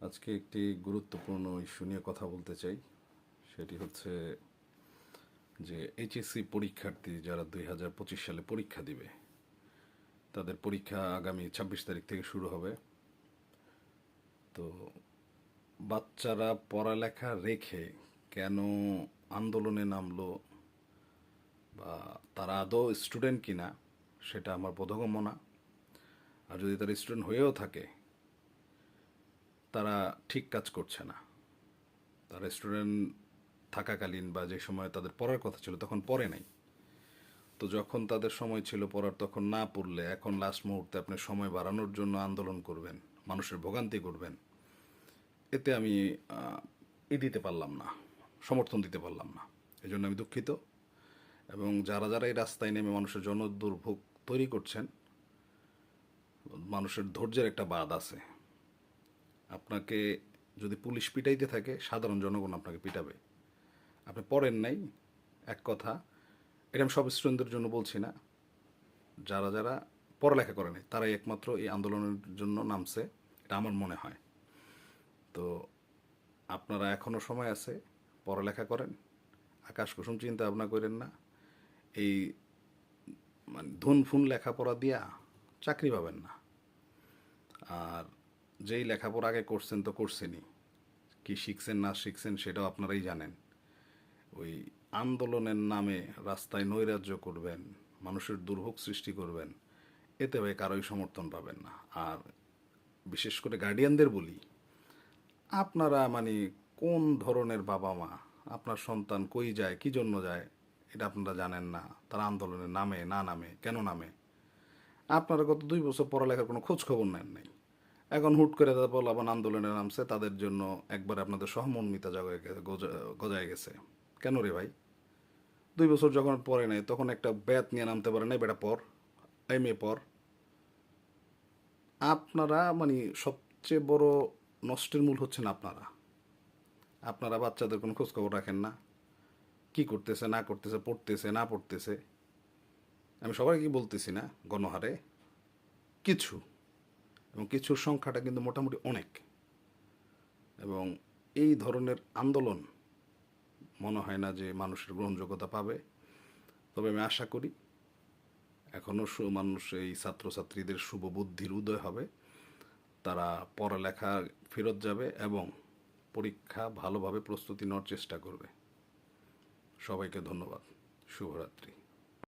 আজকে একটি গুরুত্বপূর্ণ ইস্যু নিয়ে কথা বলতে চাই। সেটি হচ্ছে যে এইচএসসি পরীক্ষার্থী যারা 2025 সালে পরীক্ষা দিবে, তাদের পরীক্ষা আগামী 26 তারিখ থেকে শুরু হবে। তো বাচ্চারা পড়ালেখা রেখে কেন আন্দোলনে নামলো বা তারা আদৌ স্টুডেন্ট কিনা সেটা আমার বোধগম্য না। আর যদি তারা স্টুডেন্ট হয়েও থাকে, তারা ঠিক কাজ করছে না। তারা স্টুডেন্ট থাকাকালীন বা যে সময় তাদের পড়ার কথা ছিল তখন পড়ে নাই। তো যখন তাদের সময় ছিল পড়ার তখন না পড়লে এখন লাস্ট মুহূর্তে আপনি সময় বাড়ানোর জন্য আন্দোলন করবেন, মানুষের ভোগান্তি করবেন, এতে আমি দিতে পারলাম না, সমর্থন দিতে পারলাম না। এই জন্য আমি দুঃখিত। এবং যারা যারা এই রাস্তায় নেমে মানুষের জনদুর্ভোগ তৈরি করছেন, মানুষের ধৈর্যের একটা বাঁধ আছে। আপনাকে যদি পুলিশ পিটাইতে থাকে, সাধারণ জনগণ আপনাকে পিটাবে। আপনি পড়েন নাই এক কথা, এটা আমি সব স্টুডেন্টদের জন্য বলছি না, যারা যারা পড়ালেখা করে নাই তারাই একমাত্র এই আন্দোলনের জন্য নামছে, এটা আমার মনে হয়। তো আপনারা এখনও সময় আছে, পড়ালেখা করেন, আকাশ কুসুম চিন্তা ভাবনা করেন না। এই মানে ধুন ফুন লেখাপড়া দিয়া চাকরি পাবেন না। আর যেই লেখাপড়া আগে করছেন তো করছেনই, কি শিখছেন না শিখছেন সেটাও আপনারাই জানেন। ওই আন্দোলনের নামে রাস্তায় নৈরাজ্য করবেন, মানুষের দুর্ভোগ সৃষ্টি করবেন, এতে ভাই কারোই সমর্থন পাবেন না। আর বিশেষ করে গার্ডিয়ানদের বলি, আপনারা মানে কোন ধরনের বাবা মা? আপনার সন্তান কই যায়, কি জন্য যায়, এটা আপনারা জানেন না। তারা আন্দোলনে নামে না নামে, কেন নামে? আপনারা গত 2 বছর পড়ালেখার কোনো খোঁজ খবর নেন নাই। এখন হুট করে তাদের বলাবান আন্দোলনে নামছে, তাদের জন্য একবার আপনাদের সহমর্মিতা গজায় গেছে। কেন রে ভাই? 2 বছর যখন পড়ে নাই তখন একটা ব্যাত নিয়ে নামতে পারে নাই, বেটা পর, এই মেয়ে পর। আপনারা মানে সবচেয়ে বড় নষ্টের মূল হচ্ছেন আপনারা। আপনারা বাচ্চাদের কোনো খোঁজখবর রাখেন না, কি করতেছে না করতেছে, পড়তেছে না পড়তেছে। আমি সবাইকে বলতেছি না গণহারে, কিছু, এবং কিছুর সংখ্যাটা কিন্তু মোটামুটি অনেক। এবং এই ধরনের আন্দোলন মনে হয় না যে মানুষের গ্রহণযোগ্যতা পাবে। তবে আমি আশা করি এখনও মানুষ, এই ছাত্রছাত্রীদের শুভ বুদ্ধির উদয় হবে, তারা পড়ালেখা ফেরত যাবে এবং পরীক্ষা ভালোভাবে প্রস্তুতি নেওয়ার চেষ্টা করবে। সবাইকে ধন্যবাদ। শুভরাত্রি।